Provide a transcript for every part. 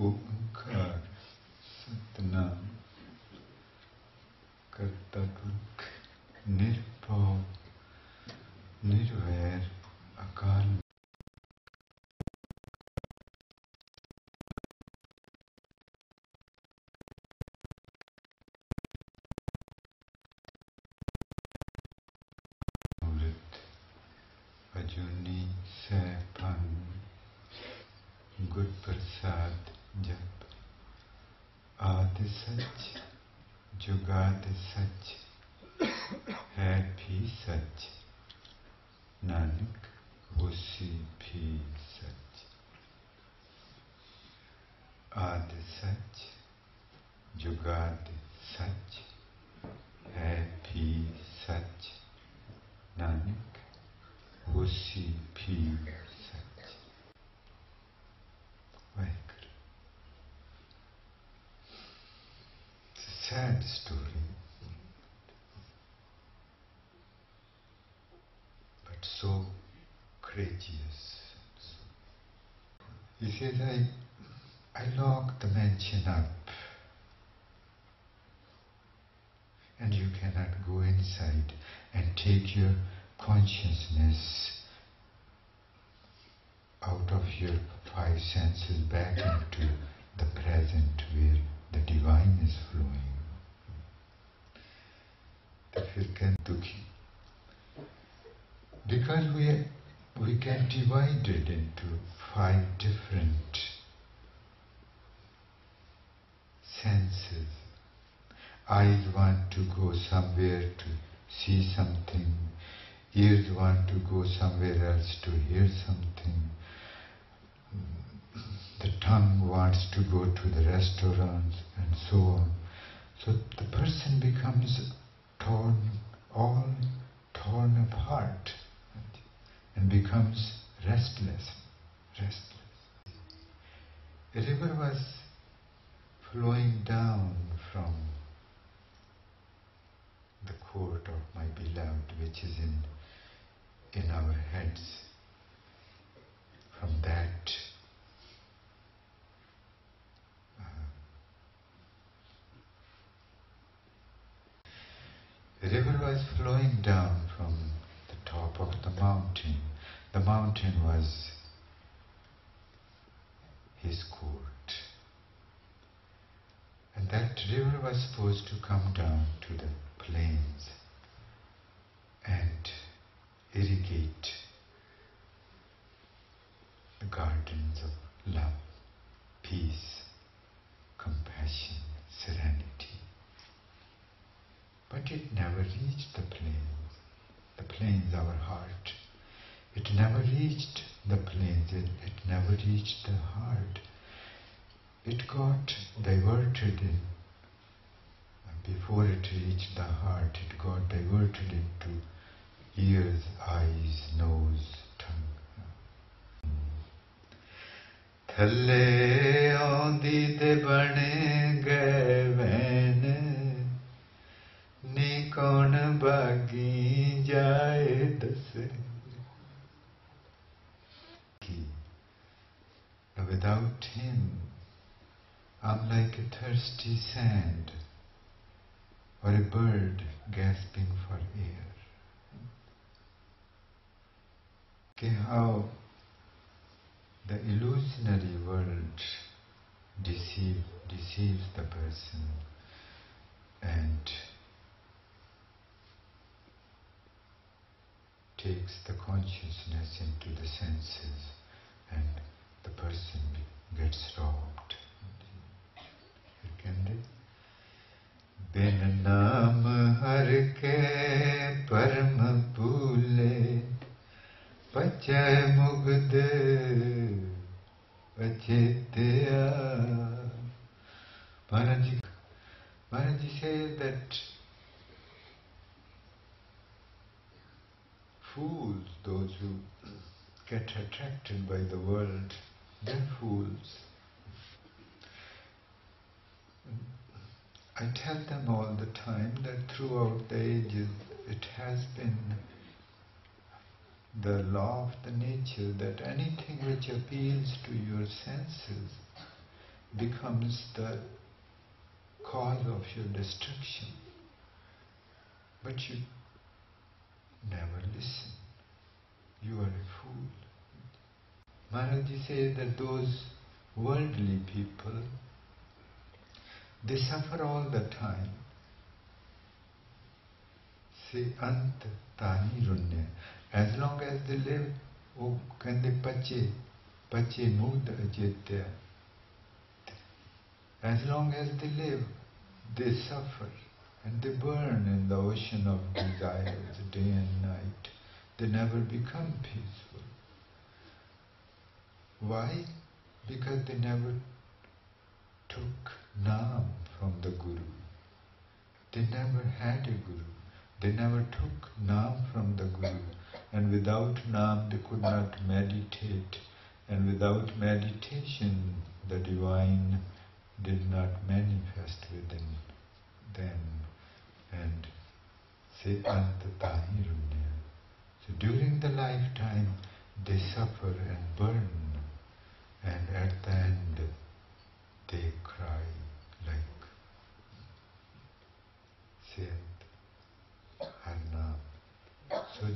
ओंकार सतनाम करता पुरख निर्भव निर्वैर अकाल मूर्त अजूनी सैभन गुर प्रसाद जप आदि सच जुगाद सच है भी सच नानक होसी भी सच आदि सच जुगाद सच है भी सच नानक होसी भी सच Waheguru. It's a sad story, but so courageous. He says, I lock the mansion up and you cannot go inside and take your consciousness out of your five senses back into the present where the divine is flowing. तो फिर क्या दुखी? Because we get divided into five different senses. Eyes want to go somewhere to see something, ears want to go somewhere else to hear something, the tongue wants to go to the restaurants and so on. So the person becomes all torn apart and becomes restless. A river was flowing down from the court of my beloved, which is in our heads. From that the river was flowing down from the top of the mountain. The mountain was his court. And that river was supposed to come down to the plains and irrigate the gardens of love, peace, compassion, serenity. But it never reached the plains. The plains, our heart. It never reached the plains. It never reached the heart. It got diverted before it reached the heart. It got diverted into ears, eyes, nose, tongue. Thalle aandi te bane gaye vain, ni kaun bhagi jaye dase. Without him, I'm like a thirsty sand or a bird gasping for air. How the illusionary world deceives the person and takes the consciousness into the senses and the person gets robbed. Bin naam har ke param pule pachay mugd achetya. Maharaji says that fools, those who get attracted by the world, they're fools. I tell them all the time that throughout the ages it has been the law of the nature that anything which appeals to your senses becomes the cause of your destruction. But you never listen. You are a fool. Maharaji says that those worldly people, they suffer all the time. Say, ant tani runya. As long as they live, oh, kande pache mudra ajitya. As long as they live, they suffer and they burn in the ocean of desires day and night. They never become peaceful. Why? Because they never took Naam from the Guru. They never had a Guru. They never took Naam from the Guru. And without Naam they could not meditate. And without meditation the divine did not manifest within them. And say Antatahi Runya. So during the lifetime they suffer and burn. And at the end they cry like Saint Harnam. So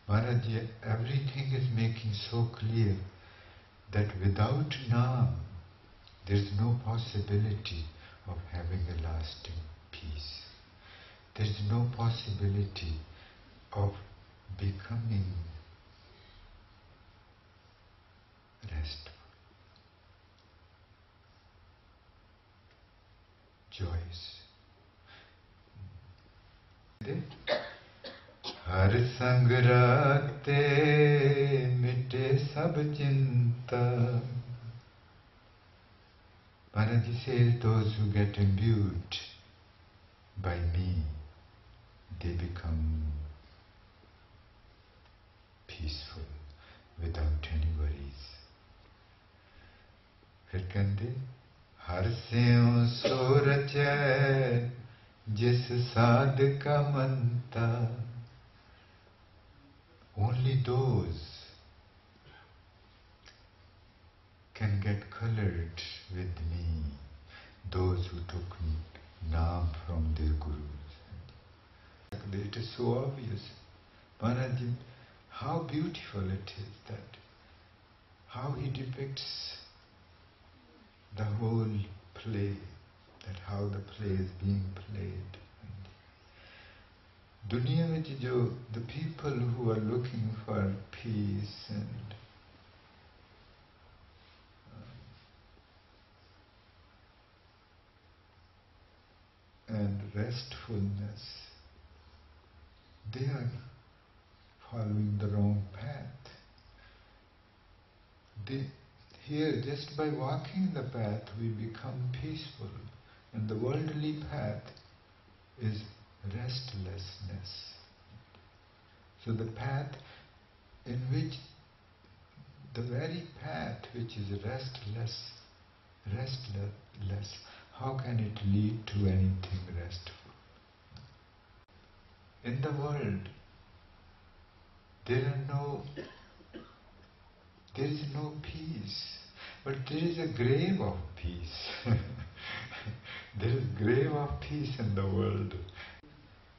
Maharaj, everything is making so clear that without Naam there is no possibility of having a lasting peace. There is no possibility of becoming restful, joyous. हर संग रखते मिटे सब चिंता. Balaji says those who get imbued by me, they become peaceful without any worries. फिर कहते हर स्यों सो रचै जिस साध का मनता. Only those can get colored with me, those who took Naam from their Gurus. It is so obvious. Maharaj, how beautiful it is that, how he depicts the whole play, that how the play is being played. Dunya vich jo, the people who are looking for peace and restfulness, they are following the wrong path. Here, just by walking the path, we become peaceful, and the worldly path is restlessness. So the path in which, the very path which is restless, how can it lead to anything restful? In the world, there is no peace, but there is a grave of peace. There is a grave of peace in the world.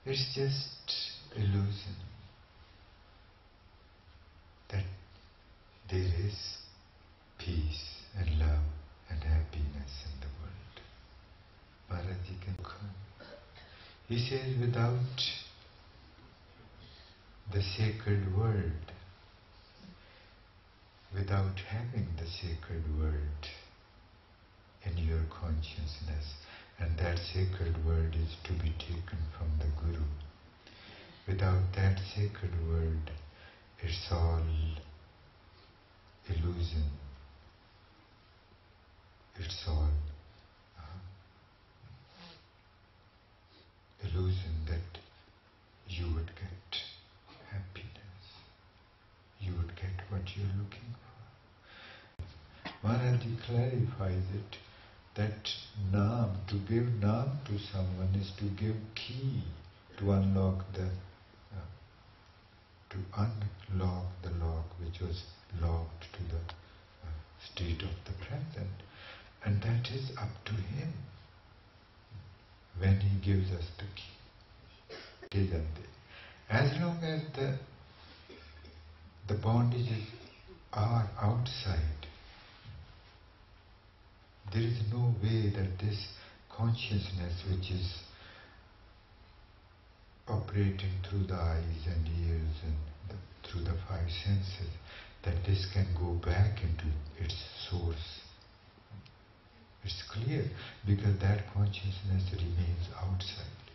It's just illusion that there is peace and love and happiness in the world. Maharaj can come. He says without the sacred word, without having the sacred word in your consciousness, and that sacred word is to be taken from the Guru. Without that sacred word, it's all illusion. It's all illusion that you would get happiness. You would get what you're looking for. Maharaj clarifies it that Naam, to give Naam to someone is to give key to unlock the lock which was locked to the state of the present. And that is up to him when he gives us the key. As long as the bondages are outside, there is no way that this consciousness which is operating through the eyes and ears and through the five senses, that this can go back into its source. It's clear, because that consciousness remains outside.